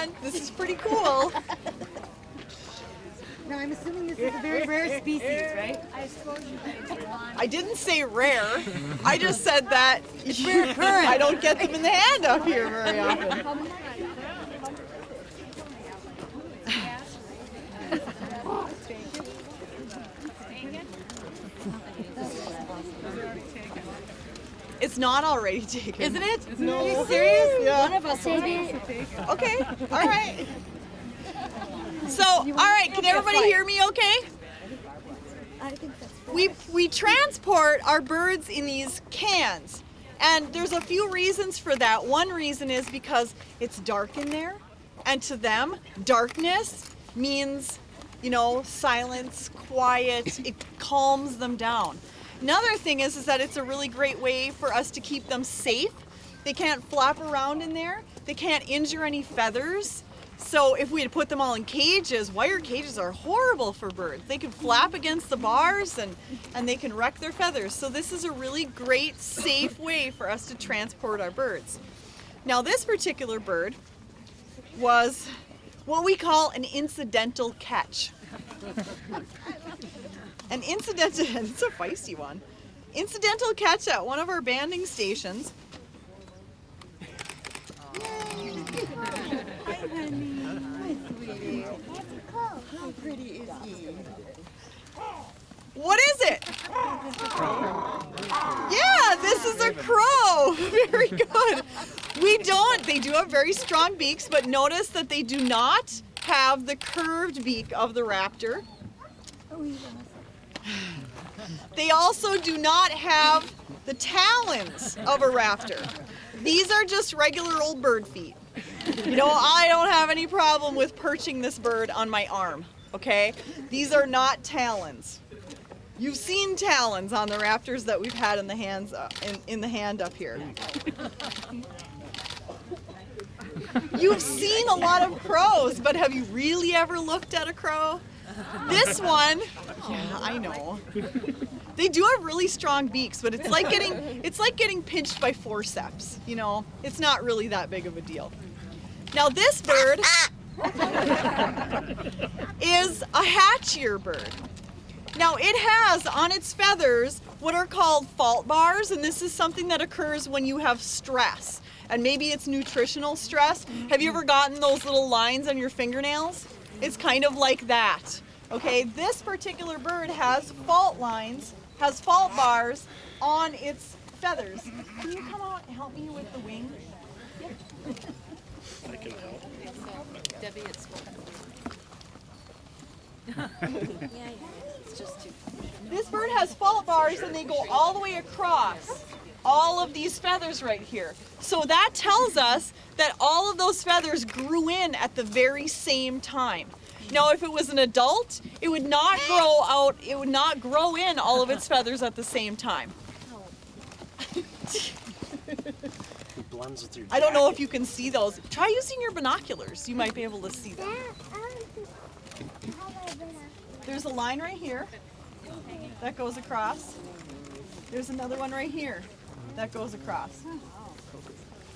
on. This is pretty cool. Now I'm assuming this is a very rare species, right? I didn't say rare. I just said that rare current. I don't get them in the hand up here very often. It's not already taken. Isn't it? No. Are you serious? Yeah. One of us will take it. Okay, all right. So, all right, can everybody hear me okay? I think that's We transport our birds in these cans, and there's a few reasons for that. One reason is because it's dark in there, and to them, darkness means, you know, silence, quiet. It calms them down. Another thing is that it's a really great way for us to keep them safe. They can't flap around in there. They can't injure any feathers. So if we had put them all in cages, wire cages are horrible for birds. They can flap against the bars and they can wreck their feathers. So this is a really great, safe way for us to transport our birds. Now this particular bird was what we call an incidental catch. An incidental, it's a feisty one. Incidental catch at one of our banding stations. Hi, honey. Hi, sweetie. How pretty is he? What is it? Yeah, this is a crow. Very good. They do have very strong beaks, but notice that they do not have the curved beak of the raptor. They also do not have the talons of a raptor. These are just regular old bird feet. You know, I don't have any problem with perching this bird on my arm, okay? These are not talons. You've seen talons on the raptors that we've had in the hands in the hand up here. You've seen a lot of crows, but have you really ever looked at a crow? This one, yeah, I know. They do have really strong beaks, but it's like getting pinched by forceps, you know? It's not really that big of a deal. Now this bird is a hatchier bird. Now it has on its feathers what are called fault bars, and this is something that occurs when you have stress. And maybe it's nutritional stress. Have you ever gotten those little lines on your fingernails? It's kind of like that. Okay, this particular bird has fault lines, has fault bars on its feathers. Can you come out and help me with the wing? I can help. Debbie, it's it's just too. This bird has fault bars and they go all the way across all of these feathers right here. So that tells us that all of those feathers grew in at the very same time. Now, if it was an adult, it would not grow out, it would not grow in all of its feathers at the same time. It blends with your I don't know if you can see those. Try using your binoculars. You might be able to see them. There's a line right here that goes across. There's another one right here that goes across.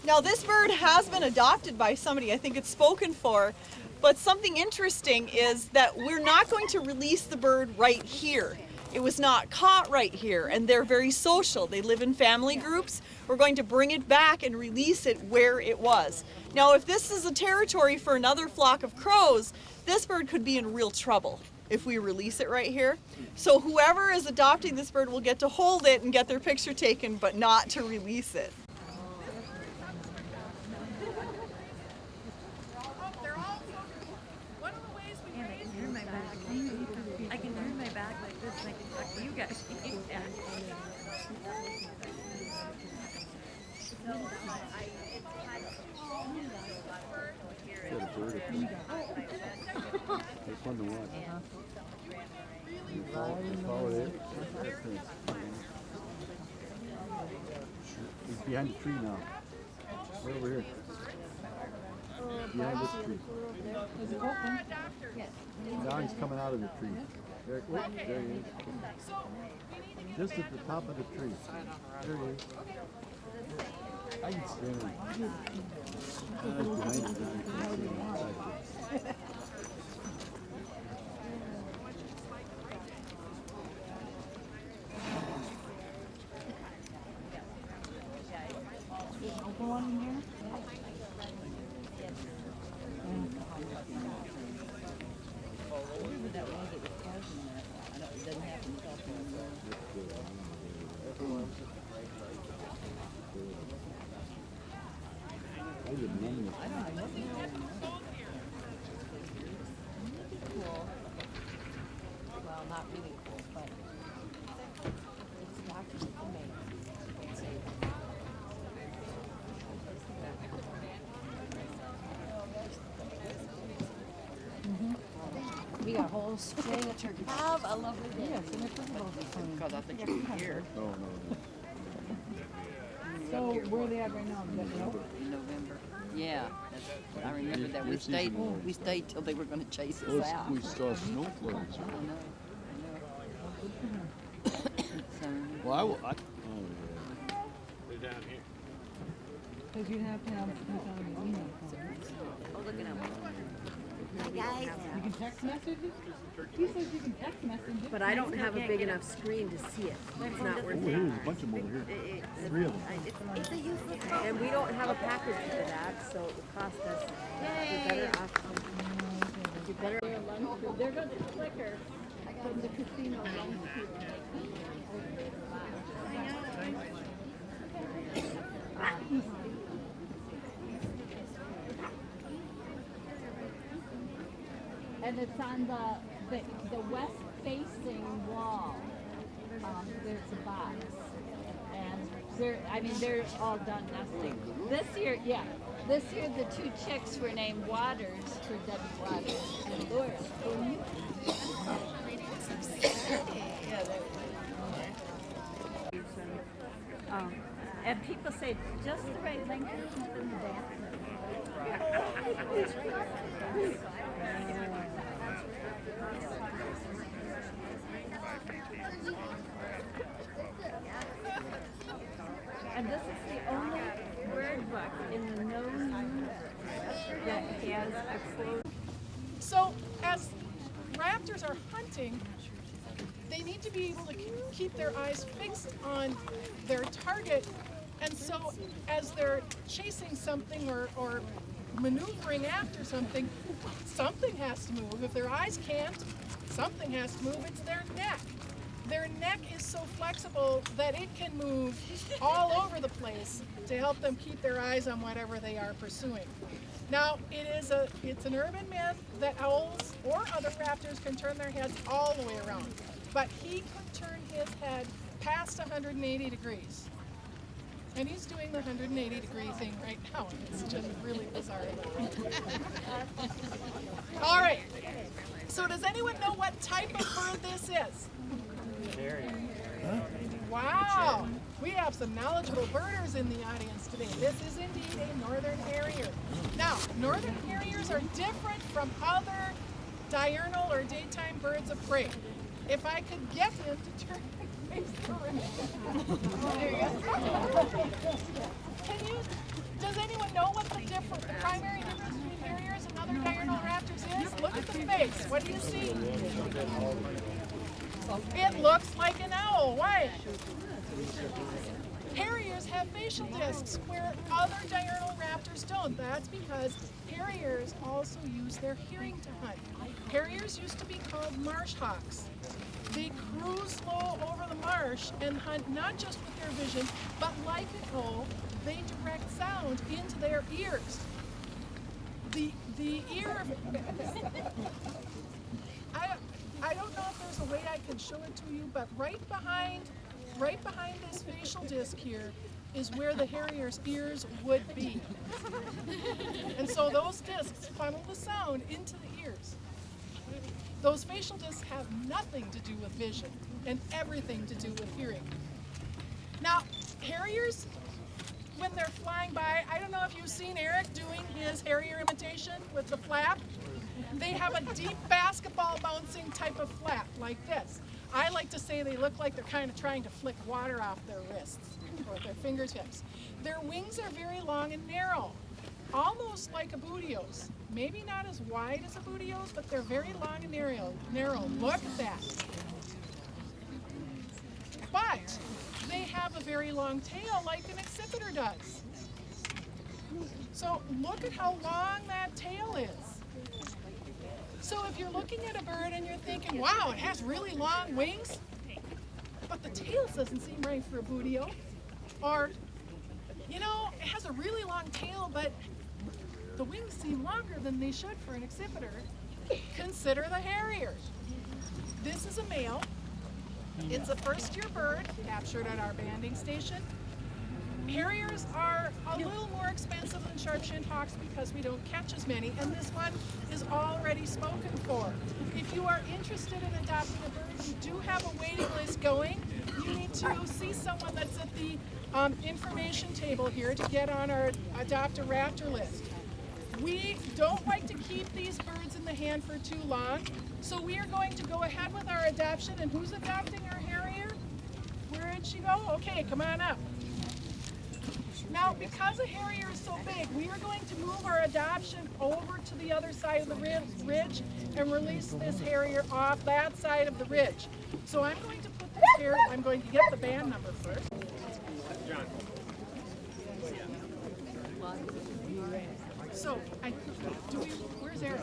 Now, this bird has been adopted by somebody. I think it's spoken for. But something interesting is that we're not going to release the bird right here. It was not caught right here, and they're very social. They live in family groups. We're going to bring it back and release it where it was. Now, if this is a territory for another flock of crows, this bird could be in real trouble if we release it right here. So whoever is adopting this bird will get to hold it and get their picture taken, but not to release it. I can turn my back like this and I can talk to you guys. Got a bird up there. It's fun to watch. You follow it. He's behind the tree now. Right over here. Behind this tree. Now he's coming out of the tree. There, wait, there he is. Just at the top of the tree. There he is. I can stand it. I would name it. Well, not really cool, but it's a document to make. We got a whole string of turkeys. Have a lovely day. Yes, and it's because I think you can hear. Oh, no. So where are they at right now? Do you know? In November. Yeah, I remember that. We stayed till they were going to chase us out. We saw snowflakes. I know. So, Well, oh, yeah. They're down here. Because you'd have to have some kind of an email. oh, look at them. You can text message it? He says you can text message it. But I don't have a big enough screen to see it. It's not worth Oh, it. here's a bunch of them over here. 3 of them. It's a useless phone. And we don't have a package for that, so it would cost us. We're better off. You're better. There goes the clicker from the casino. And it's on the west facing wall. There's a box. And they're all done nesting. This year, the 2 chicks were named Waters for Debbie Waters and Laura. And people say just the right length to keep in the bathroom. And this is the only bird book in the known universe that has a closed. So as raptors are hunting, they need to be able to keep their eyes fixed on their target. And so as they're chasing something or maneuvering after something, something has to move. If their eyes can't, something has to move. It's their neck. Their neck is so flexible that it can move all over the place to help them keep their eyes on whatever they are pursuing. Now, it's an urban myth that owls or other raptors can turn their heads all the way around, but he could turn his head past 180 degrees. And he's doing the 180-degree thing right now. It's just really bizarre. All right. So does anyone know what type of bird this is? Wow. We have some knowledgeable birders in the audience today. This is indeed a northern harrier. Now, northern harriers are different from other diurnal or daytime birds of prey. If I could get him to turn his face around. There you go. Does anyone know what the primary difference between harriers and other diurnal raptors is? Look at the face. What do you see? It looks like an owl. Why? Harriers have facial discs where other diurnal raptors don't. That's because harriers also use their hearing to hunt. Harriers used to be called marsh hawks. They cruise low over the marsh and hunt not just with their vision, but like an owl, they direct sound into their ears. The ear. I don't know if there's a way I can show it to you, but right behind this facial disc here is where the harrier's ears would be. And so those discs funnel the sound into the ears. Those facial discs have nothing to do with vision and everything to do with hearing. Now, harriers, when they're flying by, I don't know if you've seen Eric doing his harrier imitation with the flap. They have a deep basketball bouncing type of flap like this. I like to say they look like they're kind of trying to flick water off their wrists. forth, their fingertips. Their wings are very long and narrow, almost like a booteo's. Maybe not as wide as a booteo's, but they're very long and narrow. Look at that. But they have a very long tail like an accipiter does. So look at how long that tail is. So if you're looking at a bird and you're thinking, wow, it has really long wings, but the tail doesn't seem right for a booteo, or, you know, it has a really long tail, but the wings seem longer than they should for an accipiter, consider the harrier. This is a male. It's a first-year bird captured at our banding station. Harriers are a little more expensive than sharp-shinned hawks because we don't catch as many, and this one is already spoken for. If you are interested in adopting a bird, you do have a waiting list going. You need to see someone that's at the information table here to get on our Adopt a Raptor list. We don't like to keep these birds in the hand for too long, so we are going to go ahead with our adoption. And who's adopting our harrier? Where did she go? Okay, come on up. Now, because a harrier is so big, we are going to move our adoption over to the other side of the ridge and release this harrier off that side of the ridge. So I'm going to put this here, I'm going to get the band number first. So, where's Eric?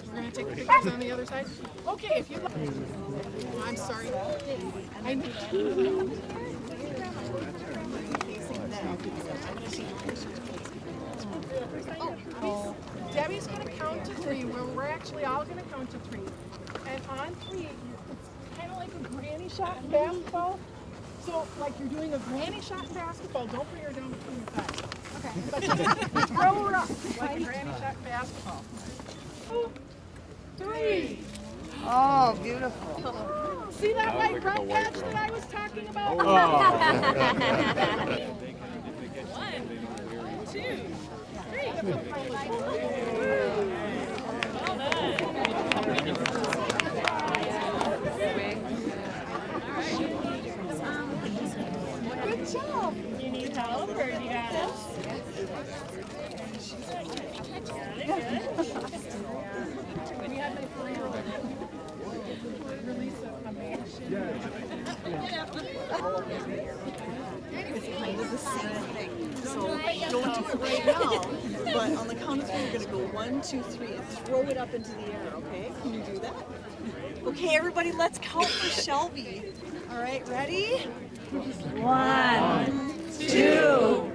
We're going to take pictures on the other side? Okay, if you'd like. Oh, I'm sorry. Debbie's going to count to 3. We're actually all going to count to 3. And on 3, it's kind of like a granny shot in basketball. So, like you're doing a granny shot in basketball, don't bring her down between your thighs. Okay. But just throw her up like a granny shot in basketball. 2, 3. Oh, beautiful. See that white front patch that I was talking about? 1, 2, 3. Good job. You need help or do you have this? We had my 4-year-old release a man. It's kind of the same thing. So don't do it right now, but on the count of 3, you're going to go 1, 2, 3, and throw it up into the air, okay? Can you do that? Okay, everybody, let's count for Shelby. All right, ready? 1, 2,